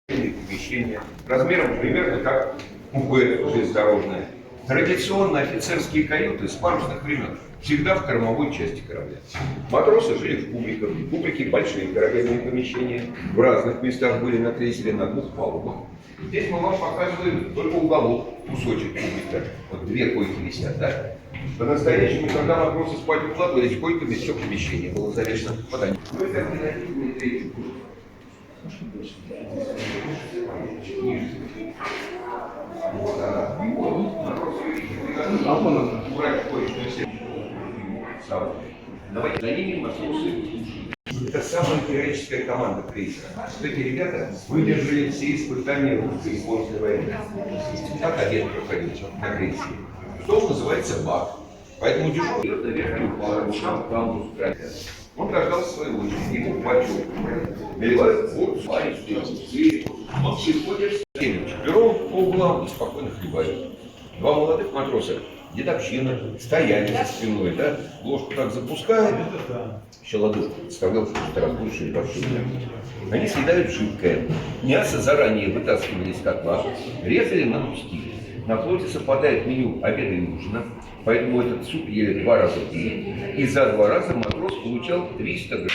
помещение размером примерно как купе железнодорожное. Традиционно офицерские каюты с парусных времен всегда в кормовой части корабля. Матросы жили в кубриках. Кубрики — большие корабельные помещения. В разных местах были на крейсере на двух палубах. Здесь мы вам показываем только уголок, кусочек кубрика. Вот две койки висят, да? По-настоящему, когда матросы спать укладывались, койками все помещение было завешено поданием. Ну, это альтернативный третий кубрик. Давайте заменим матросы. Это самая героическая команда крейсера. Эти ребята выдержали все испытания русско-японской войны. Как обед проходил на крейсере. Что называется бак. Поэтому дежурный идет наверх по рукам камбус. Он дождался своей очереди, ему бачок. Наливают воду, сварит, он приходит с четвером по углам и спокойно хлебает. Два молодых матроса, дедовщина, стояли за спиной, да? Ложку так запускают, еще ладошку подставлял, что разбольшие большие. Они съедают жидкое. Мясо заранее вытаскивали из котла, резали на куски. На флоте совпадает меню обеда и ужина, поэтому этот суп ели 2 раза в день, и за 2 раза матрос получал 300 грамм.